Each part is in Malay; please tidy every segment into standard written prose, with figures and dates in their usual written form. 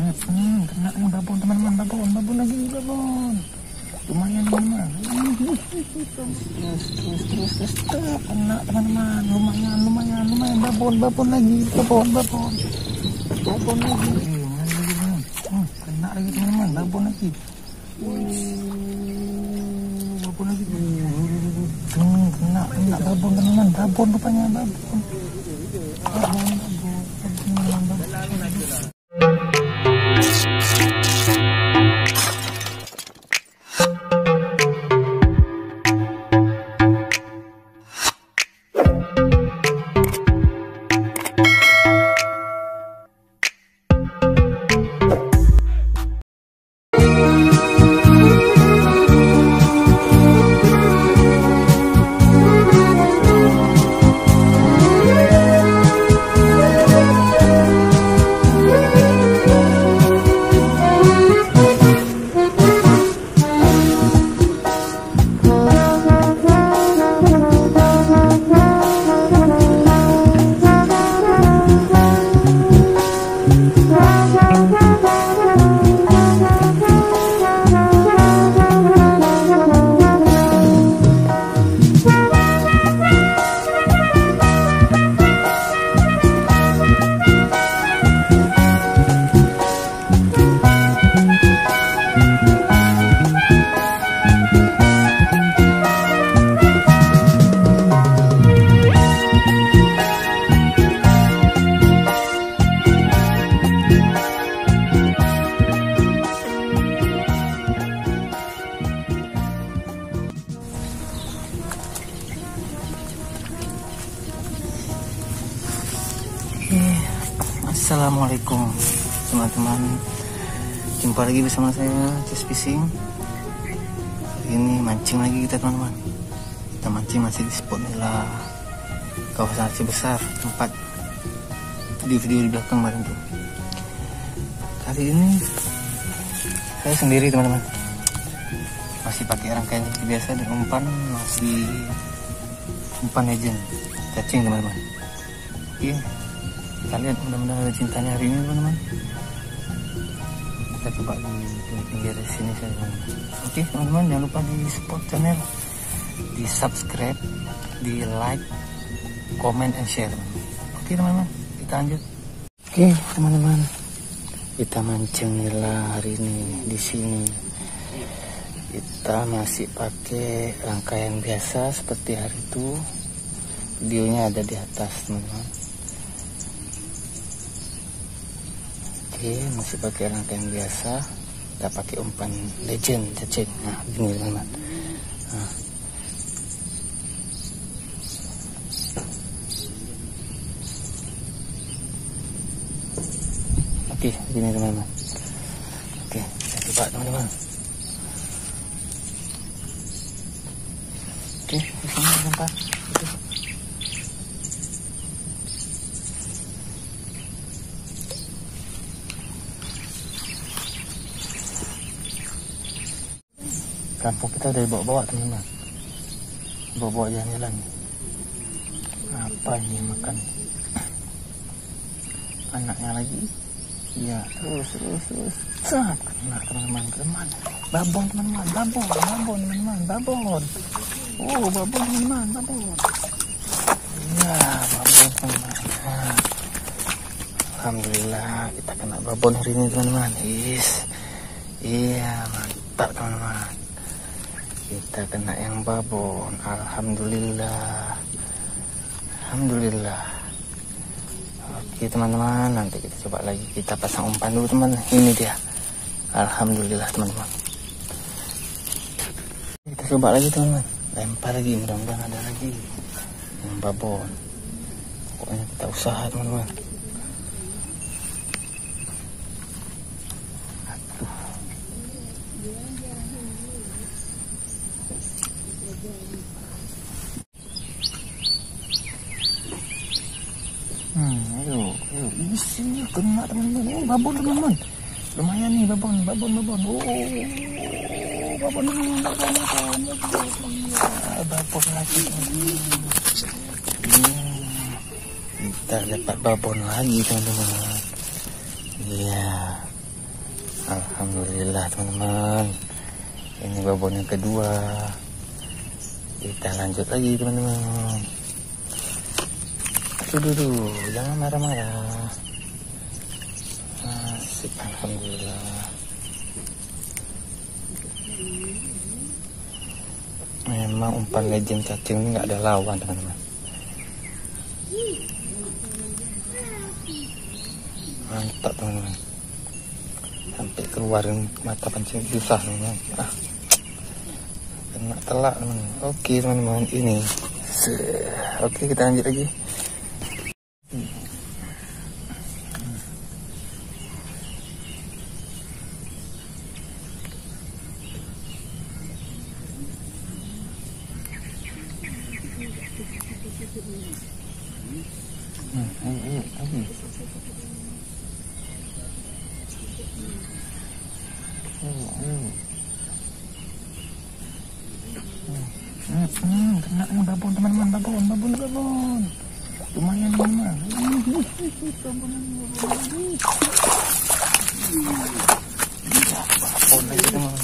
Kena nih babon teman-teman, babon lagi, babon. Lumayan teman-teman. Terus kena teman-teman. Lumayan babon lagi, babon lagi. Kena lagi teman-teman, babon lagi. Babon lagi. Kena babon teman-teman, babon rupanya, babon. Assalamualaikum teman-teman, jumpa lagi bersama saya Just Fishing. Hari ini mancing lagi kita teman-teman. Kita mancing masih di spot nila kawasan Aceh Besar, tempat video di belakang kemarin tuh. Kali ini saya sendiri teman-teman, masih pakai rangkaian biasa dan umpan masih umpan legend cacing teman-teman. Oke, kalian mudah-mudahan ada cintanya hari ini teman-teman. Kita coba di pinggir sini saja teman-teman. Oke teman-teman, jangan lupa di support channel, di subscribe, di like, comment, and share teman-teman. Oke teman-teman, kita lanjut. Oke teman-teman, kita mancing nila hari ini di sini. Kita masih pakai rangkaian biasa seperti hari itu. Videonya ada di atas teman-teman. Oke, masih pakai rangkaian biasa. Kita pakai umpan legend cacing. Nah, begini teman-teman. Nah. Oke, begini teman-teman. Oke, kita coba teman-teman. Oke, di sini tempat. Kampung kita udah bawa-bawa teman-teman, bawa-bawa jalan-jalan. Apa ini makan? Anaknya lagi? Iya, terus. Kena teman-teman, babon teman-teman, babon teman-teman, babon. Oh, babon teman-teman, babon. Iya, babon teman-teman. Nah, alhamdulillah kita kena babon hari ini teman-teman. Iya, mantap teman-teman. Kita kena yang babon, alhamdulillah. Oke teman-teman, nanti kita coba lagi, kita pasang umpan dulu teman. Ini dia, alhamdulillah teman-teman. Kita coba lagi teman-teman, lempar lagi, mudah-mudahan ada lagi yang babon. Pokoknya kita usaha teman-teman. Ayo, isi kena teman-teman. Oh, babon teman-teman. Lumayan nih babon. Oh, babon teman-teman, babon lagi. Kita dapat babon lagi teman-teman. Iya, Alhamdulillah teman-teman. Ini babon yang kedua. Kita lanjut lagi teman-teman. Dulu, jangan marah-marah. Asik, alhamdulillah. Memang umpan legend cacing ini nggak ada lawan teman-teman. Mantap teman-teman. Sampai keluarin mata pancing susah teman-teman. Kena telak teman-teman. Oke teman-teman, ini. Oke, kita lanjut lagi. Kena nih babon teman-teman, babon. Lumayan teman-teman. Babon lagi teman-teman.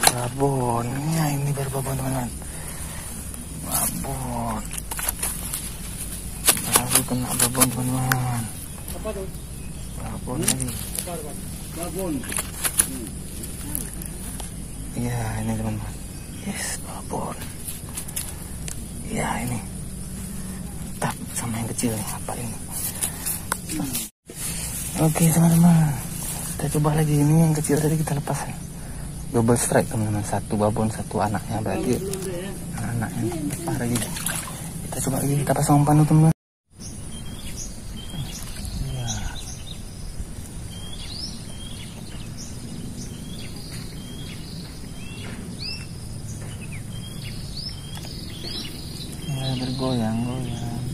Babon, ya ini baru babon teman-teman. Babon. Baru kena babon teman-teman. Apa tuh? Babon lagi. Babon. Iya ini teman-teman. Yes, babon. Iya ini. Tak sama yang kecil nih, apa ini? Oke teman-teman, kita coba lagi. Ini yang kecil tadi kita lepas. Double strike teman-teman, satu babon satu anaknya, berarti anaknya lepas lagi. Kita coba lagi, kita pasang umpan dulu teman-teman. Bergoyang-goyang.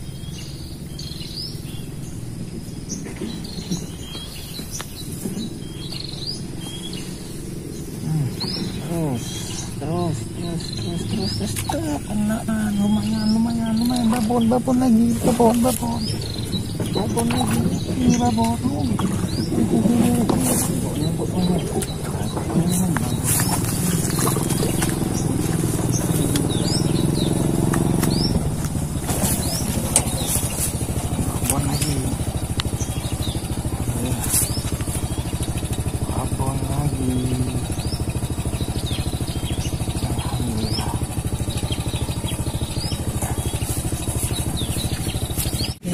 Terus kena. Lumayan babon lagi, babon lagi. Ini babon.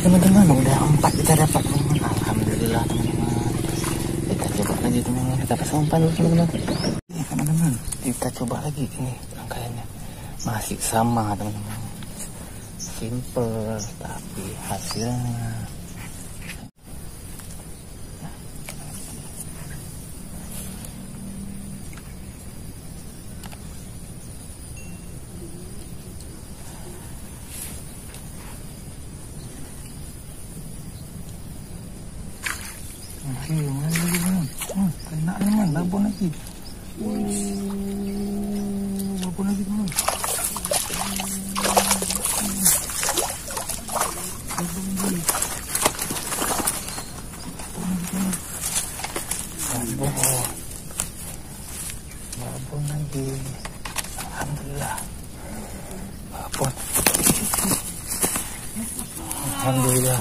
Teman-teman, udah 4 kita dapat teman-teman. Alhamdulillah teman-teman. Kita coba lagi teman-teman. Kita pasang umpan dulu teman-teman. Ini teman-teman, kita coba lagi. Ini rangkaiannya masih sama teman-teman. Simple tapi hasilnya. Kena teman, babon lagi. Babon lagi teman. Babon lagi. Alhamdulillah. Babon. Alhamdulillah.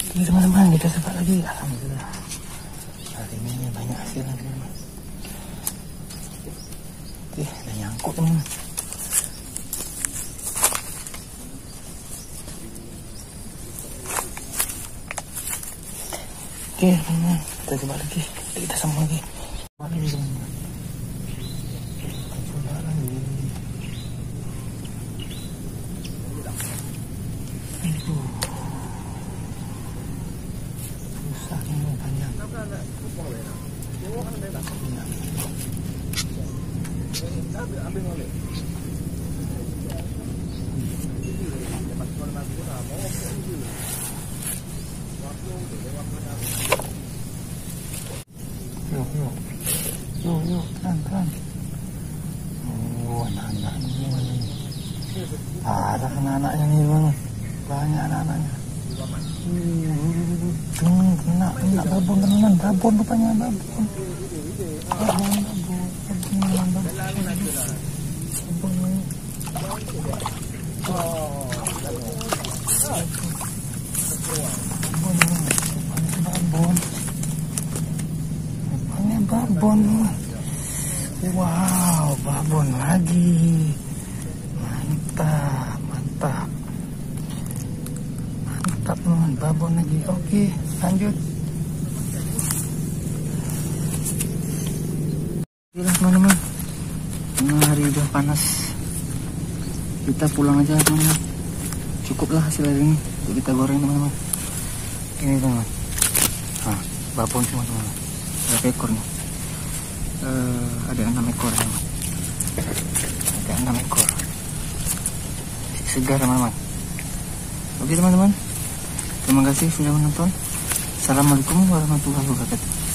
Ini teman-teman, kita coba lagi. Alhamdulillah, hari ini banyak hasilnya teman-teman. Oke, udah nyangkut teman-teman. Oke teman-teman, kita coba lagi. Kita sambung lagi. Coba lagi teman-teman. Coba lagi. Yuk, pelan-pelan. Oh, anak-anak ini. Parah anak-anaknya nih, Bang. Banyak anak-anaknya. Kena babon teman-teman, babon rupanya, babon. Babon. Wow, babon lagi. Mantap teman, babon lagi. Oke, lanjut. Oke teman-teman, hari udah panas, kita pulang aja teman-teman. Cukuplah hasil hari ini untuk kita goreng teman-teman. Ini teman-teman, babon teman-teman, berapa ekor nih? Ada 6 ekor teman-teman. Ada 6 ekor, segar teman-teman. Oke teman-teman, terima kasih sudah menonton. Assalamualaikum warahmatullahi wabarakatuh.